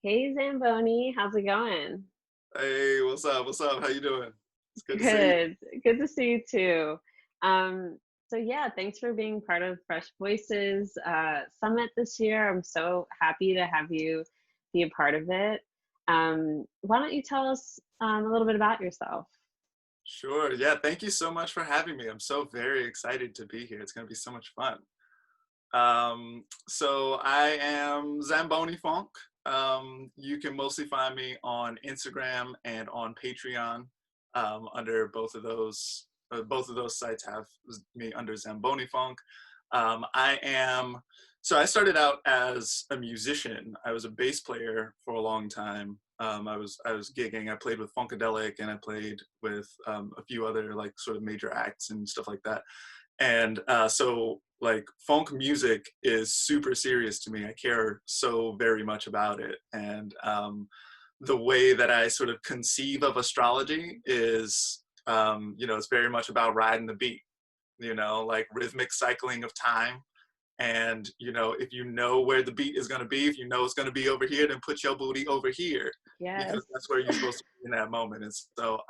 Hey Zamboni, how's it going? Hey, what's up? What's up? How you doing? It's good to see you. Good. Good to see you too. Um, so yeah, thanks for being part of Fresh Voices Summit this year. I'm so happy to have you be a part of it. Why don't you tell us a little bit about yourself? Sure. Yeah, thank you so much for having me. I'm so very excited to be here. It's going to be so much fun. So I am Zamboni Funk. You can mostly find me on Instagram and on Patreon. Under both of those sites have me under Zamboni Funk. I am. So I started out as a musician. I was a bass player for a long time. I was gigging. I played with Funkadelic and I played with a few other like sort of major acts and stuff like that. And so like funk music is super serious to me. I care so very much about it. And the way that I sort of conceive of astrology is, it's very much about riding the beat, like rhythmic cycling of time. And, if you know where the beat is going to be, if you know it's going to be over here, then put your booty over here Yes. because that's where you're supposed to be in that moment. And so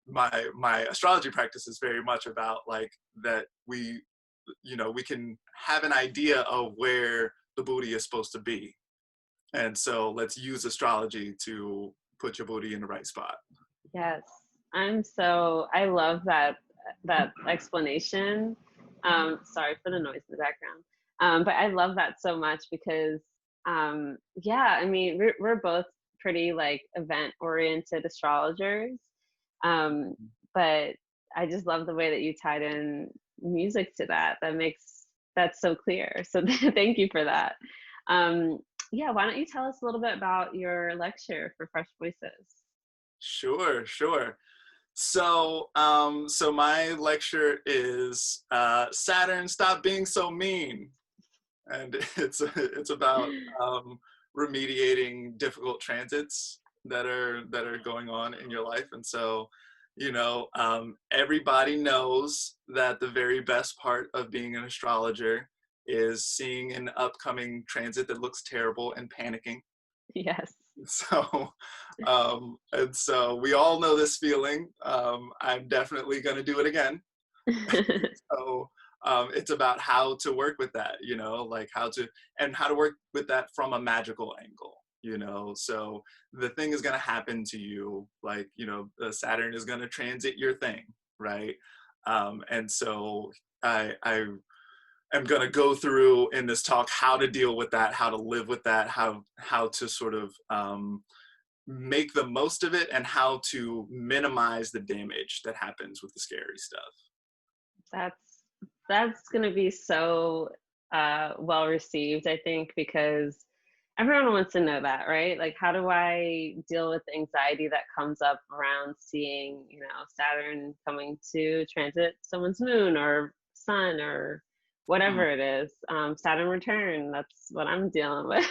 my astrology practice is very much about like that we can have an idea of where the booty is supposed to be. And so let's use astrology to put your booty in the right spot. Yes. I love that explanation. Sorry for the noise in the background. But I love that so much because yeah, I mean we're both pretty like event oriented astrologers. Um, but I just love the way that you tied in music to that. That makes that so clear. So thank you for that. Um, yeah, why don't you tell us a little bit about your lecture for Fresh Voices? Sure, sure. So my lecture is Saturn, stop being so mean, and it's about remediating difficult transits that are going on in your life. And so, everybody knows that the very best part of being an astrologer is seeing an upcoming transit that looks terrible and panicking. Yes. So, and so we all know this feeling. I'm definitely going to do it again. So, it's about how to work with that, like how to work with that from a magical angle, So the thing is going to happen to you, like, the Saturn is going to transit your thing, right? And so I am going to go through in this talk how to deal with that, how to live with that, how to sort of make the most of it, and how to minimize the damage that happens with the scary stuff. That's that's gonna be so well received, I think, because everyone wants to know that, right? Like, how do I deal with the anxiety that comes up around seeing, Saturn coming to transit someone's moon or sun or Mm, whatever it is. Saturn return, that's what I'm dealing with.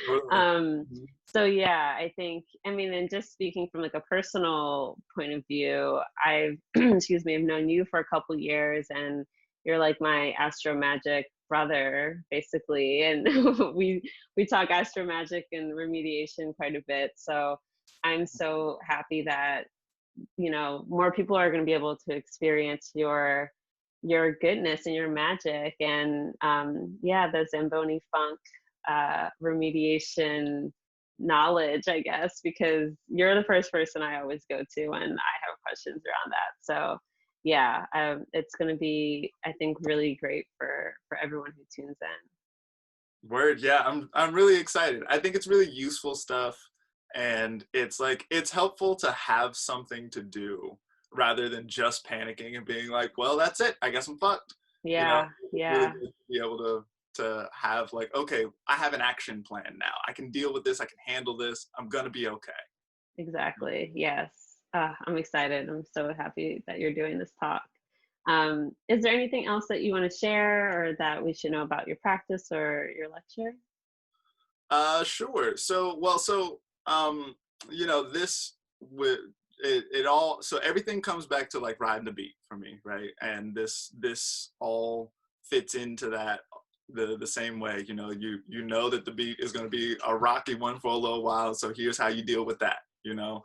totally. um, Mhm. so yeah, I think, I mean, and just speaking from like a personal point of view, I've excuse me, I've known you for a couple years and you're like my astro magic brother basically, and we talk astro magic and remediation quite a bit. So I'm so happy that more people are going to be able to experience your goodness and your magic. And yeah, the Zamboni Funk remediation knowledge, I guess, because you're the first person I always go to when I have questions around that. So yeah, it's going to be, I think, really great for everyone who tunes in. Word, yeah, I'm really excited. I think it's really useful stuff, and it's like it's helpful to have something to do rather than just panicking and being like, "Well, that's it. I guess I'm fucked." You know, Yeah, it's really yeah, good to be able to have like, okay, I have an action plan now. I can deal with this. I can handle this. I'm gonna be okay. exactly. Yes. I'm excited. I'm so happy that you're doing this talk. Is there anything else that you want to share or that we should know about your practice or your lecture? Sure. This with it all. So everything comes back to like riding the beat for me, right? And this all fits into that the same way. You know, you know that the beat is going to be a rocky one for a little while, so here's how you deal with that, you know.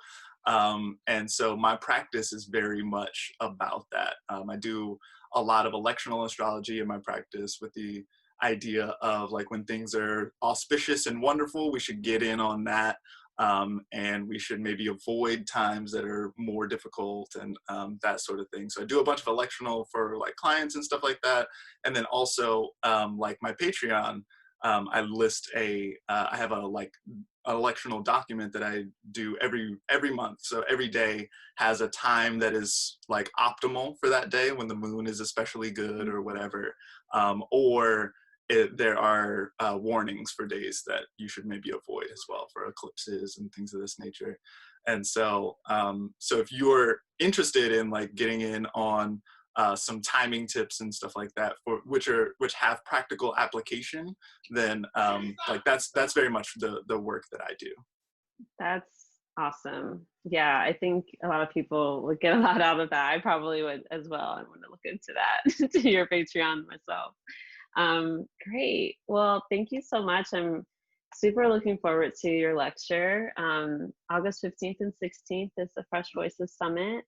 And so my practice is very much about that. I do a lot of electional astrology in my practice with the idea of like when things are auspicious and wonderful, we should get in on that. And we should maybe avoid times that are more difficult and that sort of thing. So I do a bunch of electional for like clients and stuff like that. And then also like my Patreon, I list I have a like an electional document that I do every month. So every day has a time that is like optimal for that day when the moon is especially good or whatever. There are warnings for days that you should maybe avoid as well, for eclipses and things of this nature. And so, so if you're interested in like getting in on some timing tips and stuff like that, for which have practical application, then like that's very much the work that I do. That's awesome. Yeah, I think a lot of people would get a lot out of that. I probably would as well. I want to look into that to your Patreon myself. Great. Well, thank you so much. I'm super looking forward to your lecture. August 15th and 16th is the Fresh Voices Summit.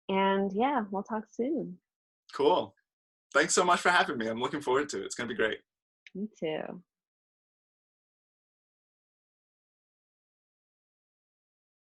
And yeah, we'll talk soon. Cool. Thanks so much for having me. I'm looking forward to it. It's going to be great. Me too.